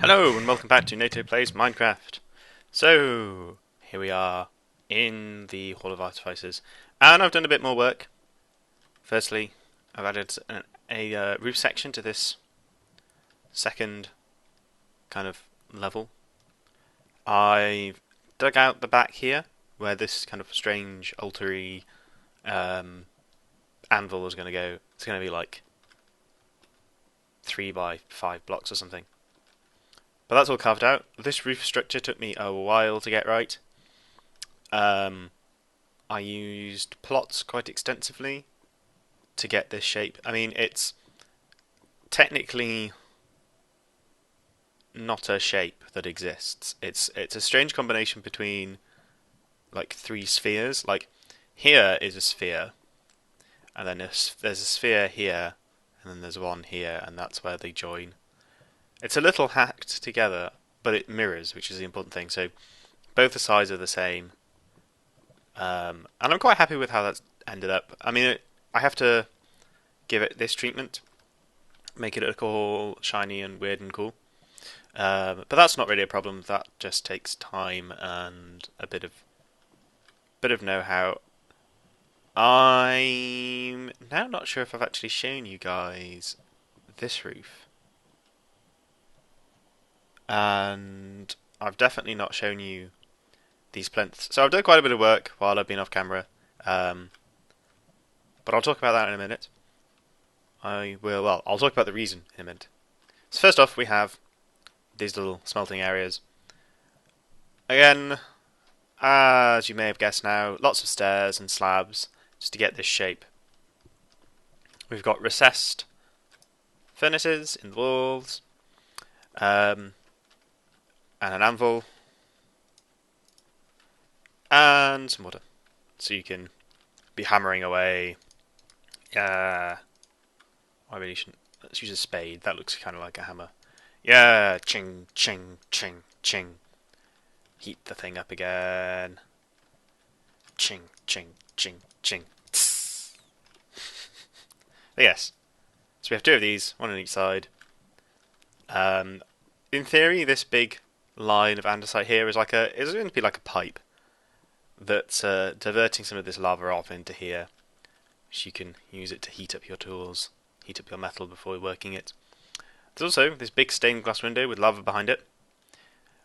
Hello and welcome back to NATO Plays Minecraft. So, here we are in the Hall of Artificers, and I've done a bit more work. Firstly, I've added a roof section to this second kind of level. I've dug out the back here, where this kind of strange altar-y anvil is going to go. It's going to be like 3 by 5 blocks or something. But that's all carved out. This roof structure took me a while to get right. I used plots quite extensively to get this shape. I mean, it's technically not a shape that exists. It's a strange combination between like 3 spheres. Like here is a sphere, and then there's a sphere here, and then there's one here, and that's where they join. It's a little hacked together, but it mirrors, which is the important thing. So both the sides are the same, and I'm quite happy with how that's ended up. I mean, I have to give it this treatment, make it look all shiny and weird and cool. But that's not really a problem. That just takes time and a bit of know-how. I'm now not sure if I've actually shown you guys this roof. And I've definitely not shown you these plinths. So I've done quite a bit of work while I've been off camera, but I'll talk about that in a minute. I'll talk about the reason in a minute. So first off, we have these little smelting areas. Again, as you may have guessed now, lots of stairs and slabs just to get this shape. We've got recessed furnaces in the walls. And an anvil, and some water, so you can be hammering away. Yeah, I really shouldn't. Let's use a spade. That looks kind of like a hammer. Yeah, ching, ching, ching, ching. Heat the thing up again. Ching, ching, ching, ching. But yes, so we have 2 of these, 1 on each side. In theory, this big line of andesite here is going to be like a pipe that's diverting some of this lava off into here, so you can use it to heat up your tools, heat up your metal before working it. There's also this big stained glass window with lava behind it,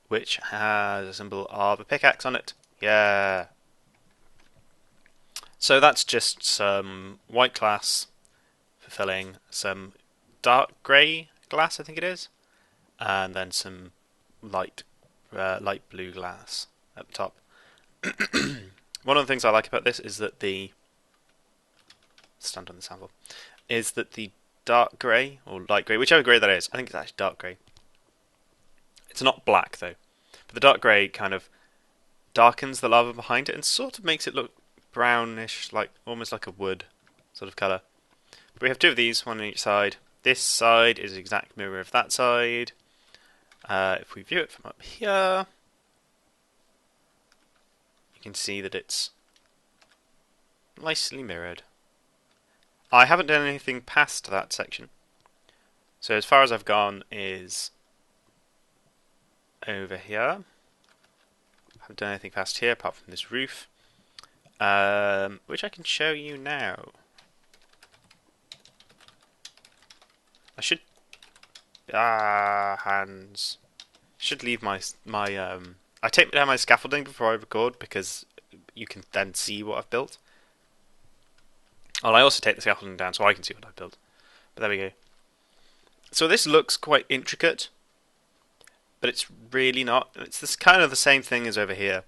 which has a symbol of a pickaxe on it. Yeah. So that's just some white glass fulfilling some dark grey glass, I think it is, and then some light blue glass at the top. One of the things I like about this is that the stand on this anvil is that the dark grey or light grey, whichever grey that is, I think it's actually dark grey. It's not black though, but the dark grey kind of darkens the lava behind it and sort of makes it look brownish, like almost like a wood sort of colour. But we have 2 of these, 1 on each side. This side is an exact mirror of that side. If we view it from up here, you can see that it's nicely mirrored. I haven't done anything past that section, so as far as I've gone is over here. I haven't done anything past here apart from this roof, which I can show you now. I should hands. Should leave my I take down my scaffolding before I record because you can then see what I've built. Well, I also take the scaffolding down so I can see what I've built. But there we go. So this looks quite intricate, but it's really not. It's this kind of the same thing as over here,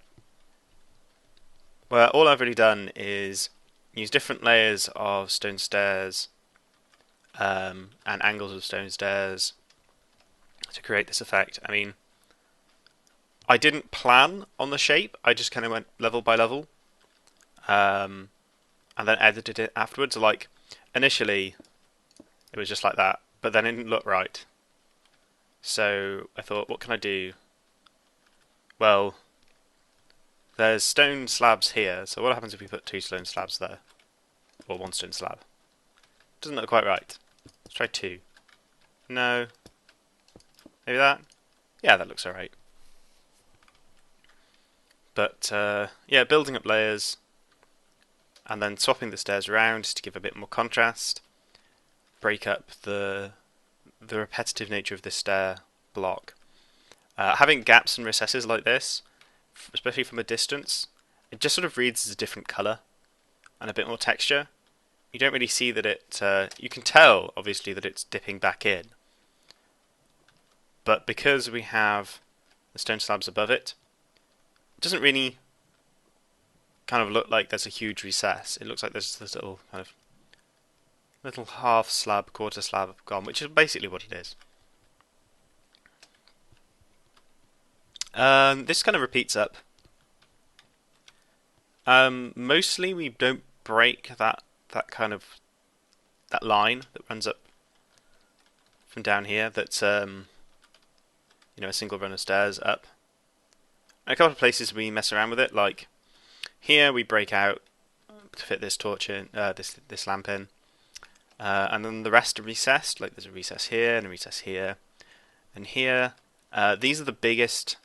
where all I've really done is use different layers of stone stairs and angles of stone stairs to create this effect. I mean, I didn't plan on the shape, I just kind of went level by level, and then edited it afterwards. Like, initially, it was just like that, but then it didn't look right. So I thought, what can I do? Well, there's stone slabs here, so what happens if we put 2 stone slabs there? Or 1 stone slab? Doesn't look quite right. Let's try 2. No. Maybe that? Yeah, that looks alright. But yeah, building up layers and then swapping the stairs around to give a bit more contrast, break up the repetitive nature of this stair block. Having gaps and recesses like this, especially from a distance, it just sort of reads as a different colour and a bit more texture. You don't really see that it. You can tell, obviously, that it's dipping back in, but because we have the stone slabs above it, it doesn't really kind of look like there's a huge recess. It looks like there's this little kind of little half slab, quarter slab gone, which is basically what it is. This kind of repeats up. Mostly we don't break that line that runs up from down here. That's a single run of stairs up. And a couple of places we mess around with it, like here we break out to fit this torch in, this lamp in, and then the rest are recessed. Like there's a recess here and a recess here, and here. These are the biggest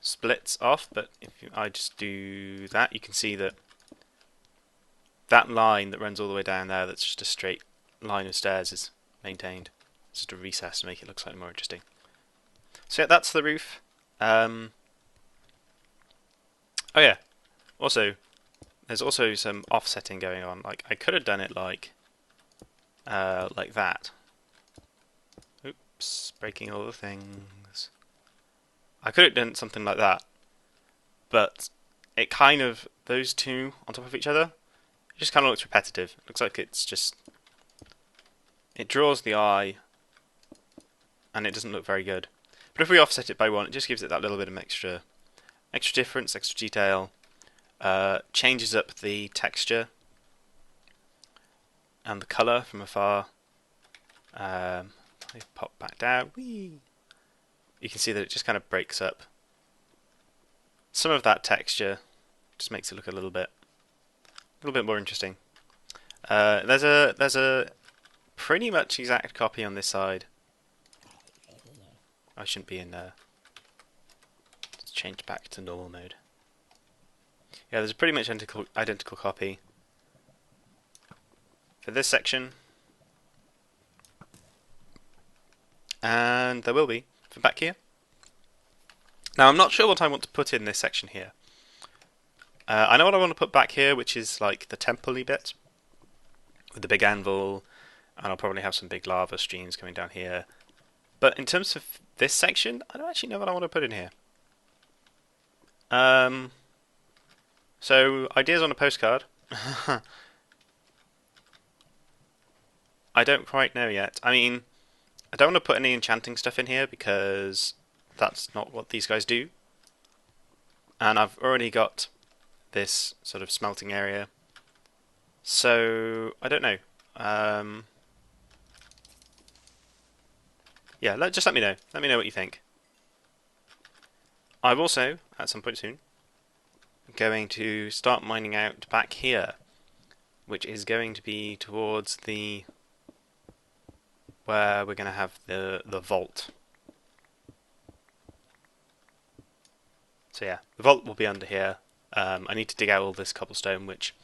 splits off, but if I just do that, you can see that that line that runs all the way down there, that's just a straight line of stairs, is maintained. It's just a recess to make it look slightly more interesting. So yeah, that's the roof. Oh yeah, also, there's also some offsetting going on. Like I could have done it like that. Oops, breaking all the things. I could have done something like that, but it kind of, those two on top of each other, it just kind of looks repetitive. It looks like it's just, it draws the eye, and it doesn't look very good. But if we offset it by one, it just gives it that little bit of extra difference, extra detail, changes up the texture and the colour from afar. I pop back down. Whee! You can see that it just kind of breaks up some of that texture, just makes it look a little bit more interesting. There's a pretty much exact copy on this side. I shouldn't be in there. Let's change back to normal mode. Yeah, there's a pretty much identical copy for this section, and there will be for back here. Now I'm not sure what I want to put in this section here. I know what I want to put back here, which is like the temple-y bit with the big anvil, and I'll probably have some big lava streams coming down here. But in terms of this section, I don't actually know what I want to put in here. So ideas on a postcard. I don't quite know yet. I mean, I don't want to put any enchanting stuff in here because that's not what these guys do. And I've already got this sort of smelting area. So, I don't know. Yeah, just let me know. Let me know what you think. I'm also, at some point soon, going to start mining out back here, which is going to be towards the where we're going to have the vault. So yeah, the vault will be under here. I need to dig out all this cobblestone, which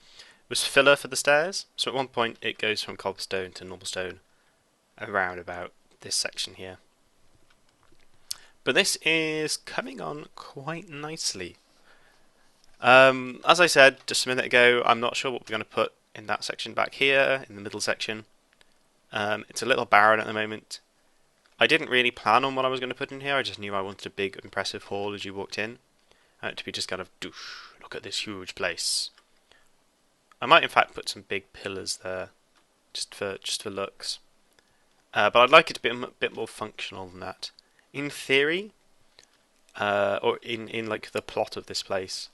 was filler for the stairs. So at one point it goes from cobblestone to normal stone around about this section here. But this is coming on quite nicely. As I said just a minute ago, I'm not sure what we're going to put in that section back here, in the middle section. It's a little barren at the moment. I didn't really plan on what I was going to put in here, I just knew I wanted a big impressive hall as you walked in. To be just kind of, doosh, look at this huge place. I might in fact put some big pillars there, just for looks. But I'd like it to be a bit more functional than that. In theory, or in like the plot of this place,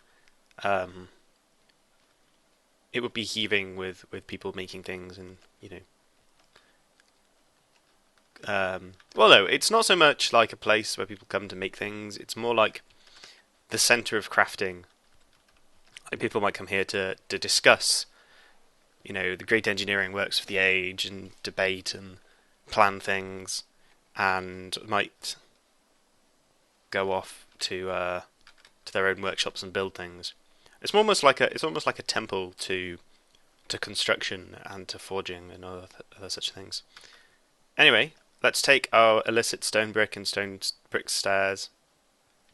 it would be heaving with people making things and, you know. Well, no, it's not so much like a place where people come to make things. It's more like the centre of crafting. Like people might come here to discuss, you know, the great engineering works of the age and debate and plan things, and might go off to their own workshops and build things. It's almost like a temple to construction and to forging and other such things. Anyway, let's take our illicit stone brick and stone brick stairs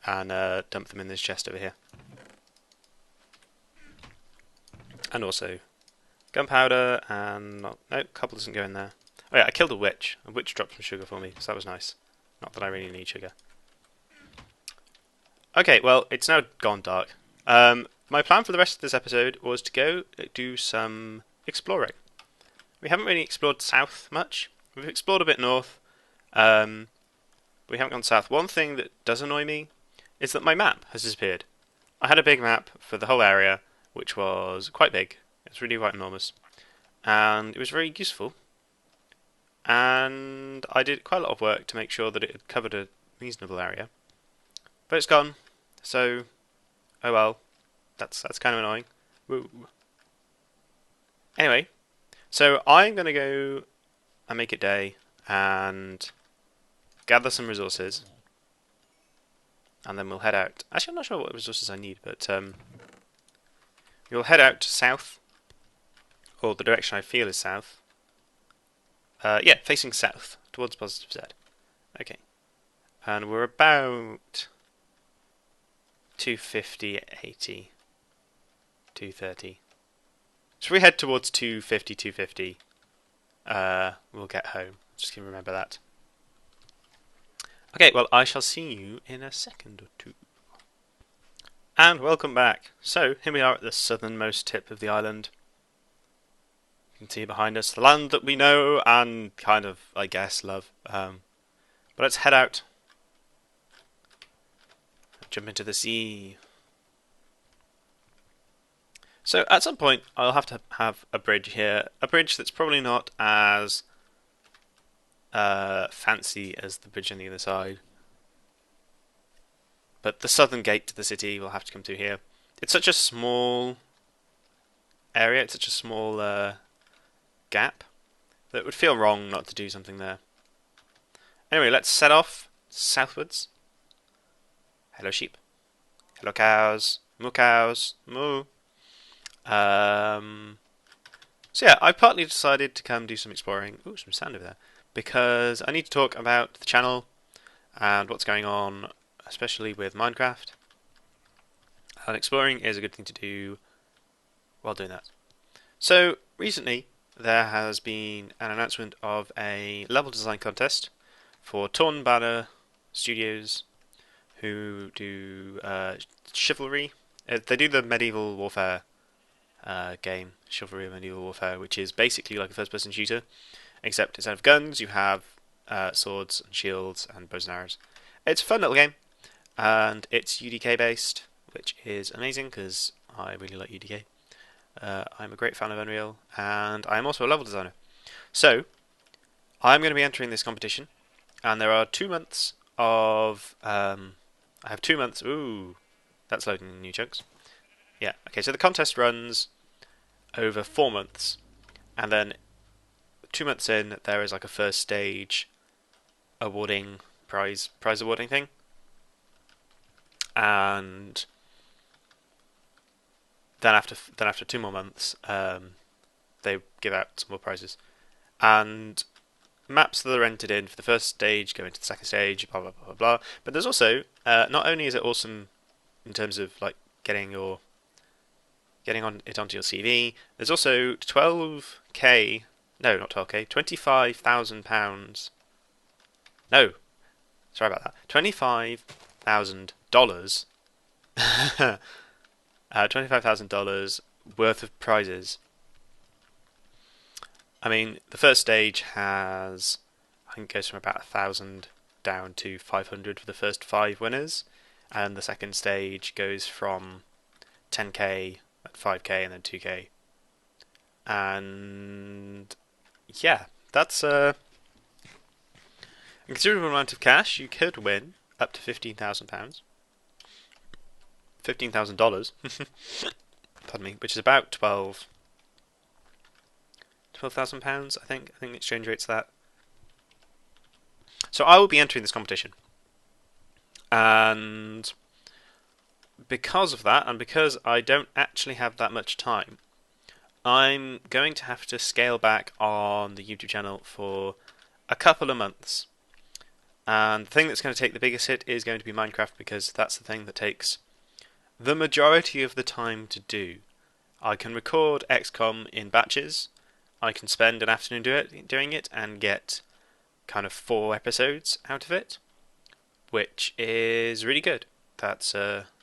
and dump them in this chest over here. And also gunpowder and no, copper doesn't go in there. Oh yeah, I killed a witch. A witch dropped some sugar for me, so that was nice. Not that I really need sugar. Okay, well, it's now gone dark. My plan for the rest of this episode was to go do some exploring. We haven't really explored south much. We've explored a bit north. We haven't gone south. One thing that does annoy me is that my map has disappeared. I had a big map for the whole area, which was quite big. It was really quite enormous. And it was very useful. And I did quite a lot of work to make sure that it had covered a reasonable area. But it's gone, so oh well. That's kind of annoying. Woo. Anyway, so I'm gonna go and make it day and gather some resources, and then we'll head out. Actually, I'm not sure what resources I need, but we'll head out south, or the direction I feel is south. Yeah, facing south towards positive Z. Okay, and we're about 250, 80, 230. So if we head towards 250, 250, we'll get home. Just gonna remember that. Okay, well, I shall see you in a second or two. And welcome back. So, here we are at the southernmost tip of the island. You can see behind us the land that we know and kind of, I guess, love. But let's head out. Jump into the sea. So at some point I'll have to have a bridge here. A bridge that's probably not as fancy as the bridge on the other side. But the southern gate to the city will have to come through here. It's such a small area, it's such a small gap, that it would feel wrong not to do something there. Anyway, let's set off southwards. Hello sheep. Hello cows. Moo cows. Moo. So yeah, I partly decided to come do some exploring. Ooh, some sand over there. Because I need to talk about the channel and what's going on, especially with Minecraft. And exploring is a good thing to do while doing that. So, recently there has been an announcement of a level design contest for Torn Banner Studios, who do Chivalry. They do the medieval warfare game, Chivalry of Medieval Warfare, which is basically like a first-person shooter, except instead of guns, you have swords and shields and bows and arrows. It's a fun little game, and it's UDK based, which is amazing because I really like UDK. I'm a great fan of Unreal, and I'm also a level designer. So, I'm going to be entering this competition, and there are 2 months of... I have 2 months... Ooh, that's loading new chunks. Yeah, okay, so the contest runs over 4 months, and then 2 months in, there is like a first stage awarding, prize awarding thing. And then after 2 more months, they give out some more prizes. And maps that are entered in for the first stage go into the second stage, blah blah blah blah blah. But there's also not only is it awesome in terms of like getting onto your CV, there's also 12k, no, not 12k, £25,000. No, sorry about that. $25,000. $25,000 worth of prizes. I mean, the first stage has, I think, goes from about 1,000 down to 500 for the first 5 winners, and the second stage goes from 10k, 5k, and then 2k. And yeah, that's a considerable amount of cash. You could win up to £15,000. $15,000. Pardon me, which is about £12,000, I think. I think the exchange rate's that. So I will be entering this competition. And because of that, and because I don't actually have that much time, I'm going to have to scale back on the YouTube channel for a couple of months. And the thing that's going to take the biggest hit is going to be Minecraft, because that's the thing that takes the majority of the time to do. I can record XCOM in batches. I can spend an afternoon doing it and get kind of 4 episodes out of it, which is really good. That's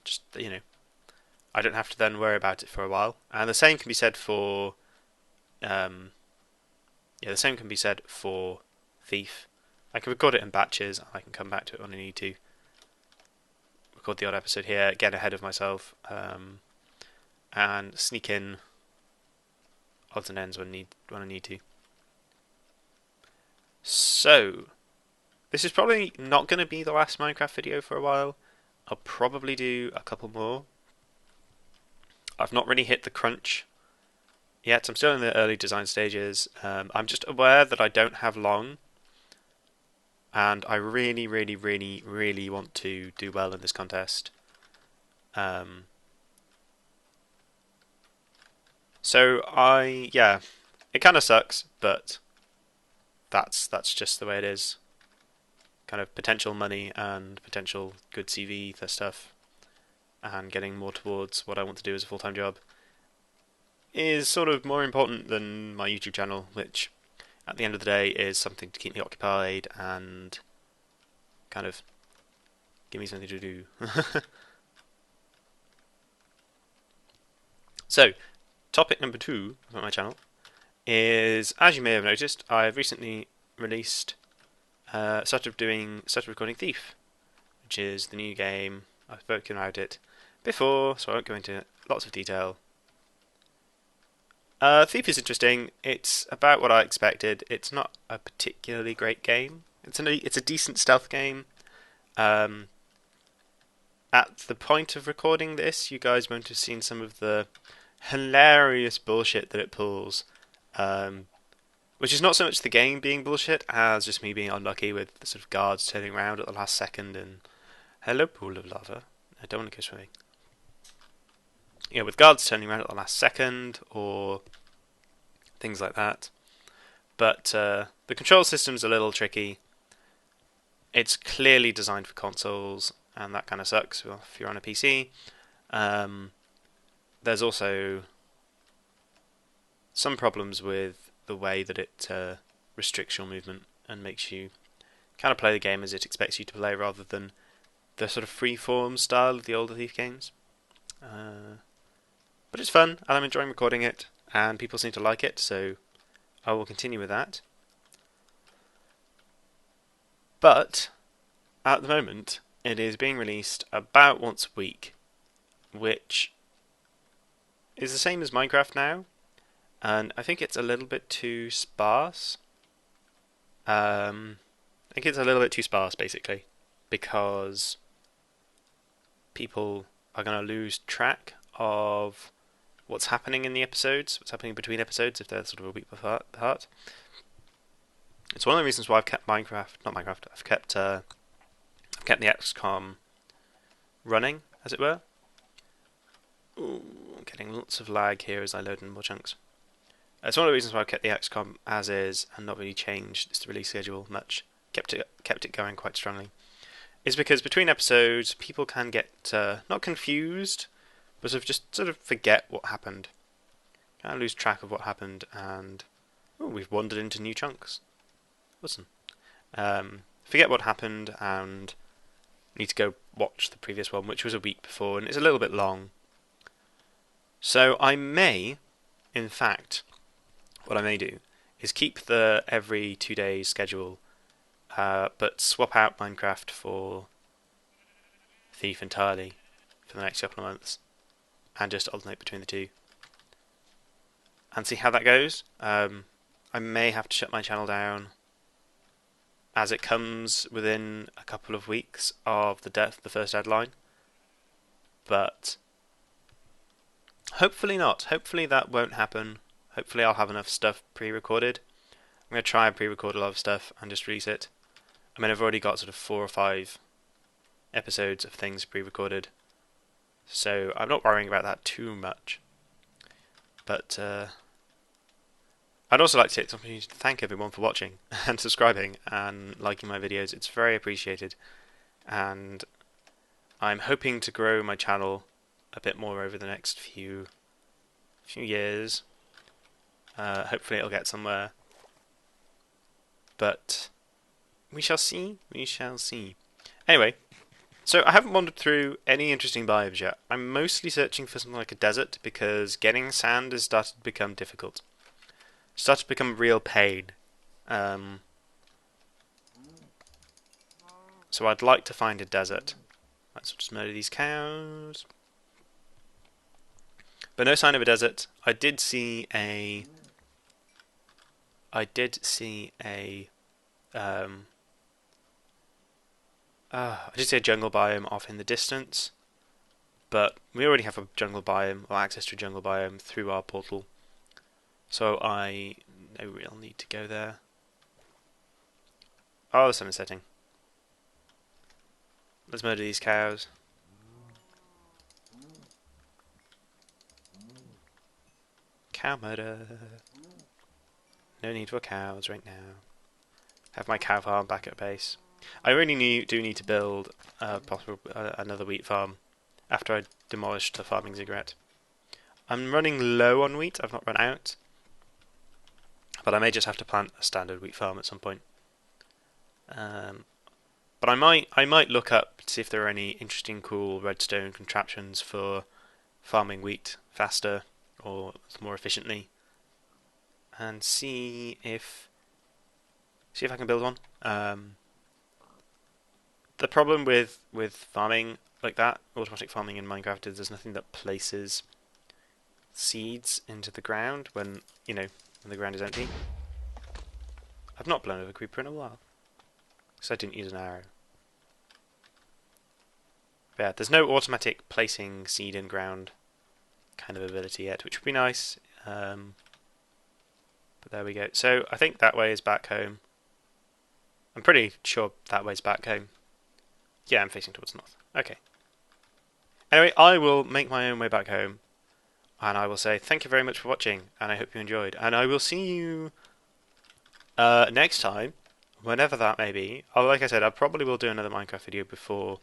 just, I don't have to then worry about it for a while. And the same can be said for, the same can be said for Thief. I can record it in batches. I can come back to it when I need to. Record the odd episode here, get ahead of myself, and sneak in odds and ends when I need to. So, this is probably not going to be the last Minecraft video for a while. I'll probably do a couple more. I've not really hit the crunch yet. I'm still in the early design stages. I'm just aware that I don't have long, and I really, really, really, really want to do well in this contest. So it kind of sucks, but that's just the way it is. Kind of potential money and potential good CV for stuff, and getting more towards what I want to do as a full-time job is sort of more important than my YouTube channel, which at the end of the day is something to keep me occupied and kind of give me something to do. So, topic number 2 of my channel is, as you may have noticed, I've recently released, started recording Thief, which is the new game. I've spoken about it before, so I won't go into lots of detail. Thief is interesting. It's about what I expected. It's not a particularly great game. It's a decent stealth game. At the point of recording this, you guys won't have seen some of the hilarious bullshit that it pulls, which is not so much the game being bullshit as just me being unlucky with the sort of guards turning around at the last second and hello pool of lava, I don't want to go swimming. With guards turning around at the last second or things like that. But the control system's a little tricky. It's clearly designed for consoles, and that kind of sucks if you're on a PC. There's also some problems with the way that it restricts your movement and makes you kind of play the game as it expects you to play, rather than the sort of free-form style of the older Thief games. But it's fun, and I'm enjoying recording it, and people seem to like it, so I will continue with that. But at the moment, it is being released about once a week, which is the same as Minecraft now, and I think it's a little bit too sparse. I think it's a little bit too sparse, basically, because people are going to lose track of what's happening in the episodes, what's happening between episodes if they're sort of a week apart. It's one of the reasons why I've kept I've kept the XCOM running, as it were. Ooh, I'm getting lots of lag here as I load in more chunks. It's one of the reasons why I've kept the XCOM as is and not really changed its release schedule much. Kept it going quite strongly. Is because between episodes, people can get not confused, but sort of forget what happened. Kind of lose track of what happened, and we've wandered into new chunks. Awesome. Forget what happened and need to go watch the previous one, which was a week before, and it's a little bit long. So I may, in fact, what I may do is keep the every 2 days schedule, but swap out Minecraft for Thief entirely for the next couple of months, and just alternate between the two, and see how that goes. I may have to shut my channel down as it comes within a couple of weeks of the first deadline, but hopefully not. Hopefully that won't happen. Hopefully I'll have enough stuff pre-recorded. I'm going to try and pre-record a lot of stuff and just release it. I mean, I've already got sort of 4 or 5 episodes of things pre-recorded, so I'm not worrying about that too much. But I'd also like to take the opportunity to thank everyone for watching and subscribing and liking my videos. It's very appreciated, and I'm hoping to grow my channel a bit more over the next few years. Hopefully it'll get somewhere, but we shall see. We shall see. Anyway, so I haven't wandered through any interesting biomes yet. I'm mostly searching for something like a desert because getting sand has started to become difficult. Started to become a real pain. So I'd like to find a desert. Let's just murder these cows. But no sign of a desert. I did see a jungle biome off in the distance, but we already have a jungle biome, or access to a jungle biome through our portal, so I no real need to go there. Oh, the sun is setting. Let's murder these cows. Cow murder. No need for cows right now. Have my cow farm back at base. I really do need to build another wheat farm after I demolished the farming ziggurat. I'm running low on wheat. I've not run out, but I may just have to plant a standard wheat farm at some point. But I might look up to see if there are any interesting, cool redstone contraptions for farming wheat faster or more efficiently, and see if I can build one. The problem with farming like that, automatic farming in Minecraft, is there's nothing that places seeds into the ground when the ground is empty. I've not blown over a creeper in a while because I didn't use an arrow. But yeah, there's no automatic placing seed in ground kind of ability yet, which would be nice. But there we go. So I think that way is back home. I'm pretty sure that way's back home. Yeah, I'm facing towards north. Okay. Anyway, I will make my own way back home, and I will say thank you very much for watching, and I hope you enjoyed. And I will see you next time, whenever that may be. Oh, like I said, I probably will do another Minecraft video before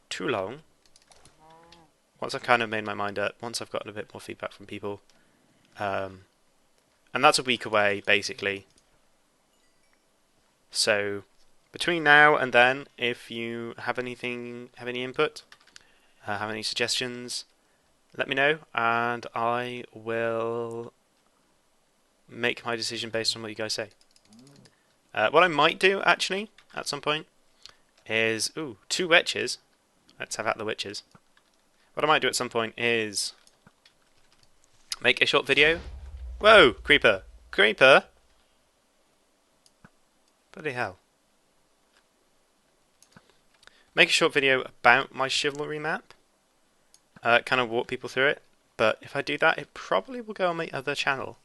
too long. Once I've kind of made my mind up, once I've gotten a bit more feedback from people. And that's a week away, basically. So between now and then, if you have any input, have any suggestions, let me know, and I will make my decision based on what you guys say. What I might do, actually, at some point, is 2 witches. Let's have out the witches. What I might do at some point is make a short video. Whoa, creeper! Creeper! Bloody hell. Make a short video about my chivalry map. Kind of walk people through it. But if I do that, it probably will go on my other channel.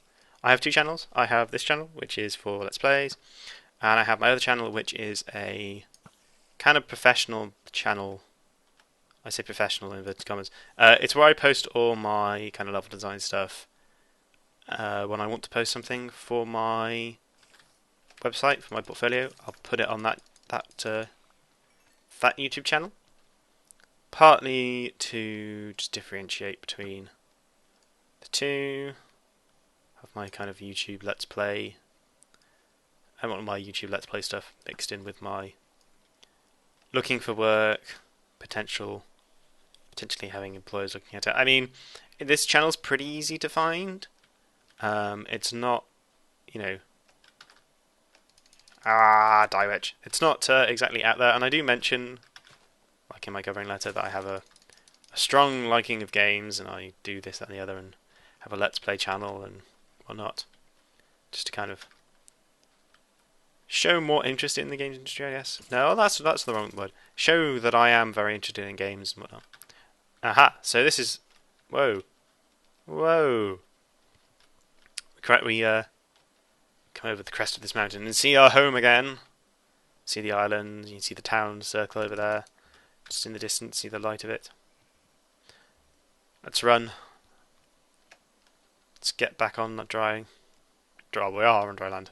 I have 2 channels. I have this channel, which is for Let's Plays. And I have my other channel, which is a kind of professional channel. I say professional in inverted commas. It's where I post all my kind of level design stuff. When I want to post something for my website, for my portfolio, I'll put it on that YouTube channel. Partly to just differentiate between the two. Have my kind of YouTube Let's Play. I want my YouTube Let's Play stuff mixed in with my looking for work, potentially having employers looking at it. I mean, this channel's pretty easy to find. It's not, die witch. It's not exactly out there, and I do mention, like in my covering letter, that I have a strong liking of games, and I do this, that, and the other, and have a Let's Play channel and whatnot, just to kind of show more interest in the games industry, I guess. No, that's the wrong word. Show that I am very interested in games and whatnot. Aha! So this is... Whoa. Whoa. We come over the crest of this mountain and see our home again. See the island, you can see the town circle over there. Just in the distance, see the light of it. Let's run. Let's get back on that dry. We are on dry land.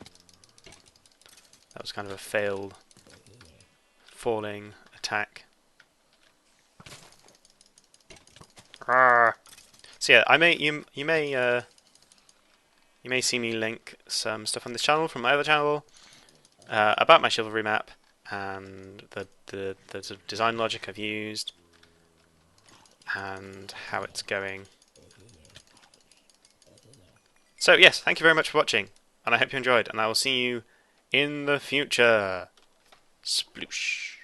That was kind of a failed falling attack. Arrgh. So yeah, you may see me link some stuff on this channel from my other channel about my chivalry map and the sort of design logic I've used and how it's going. So yes, thank you very much for watching, and I hope you enjoyed, and I will see you in the future. Sploosh.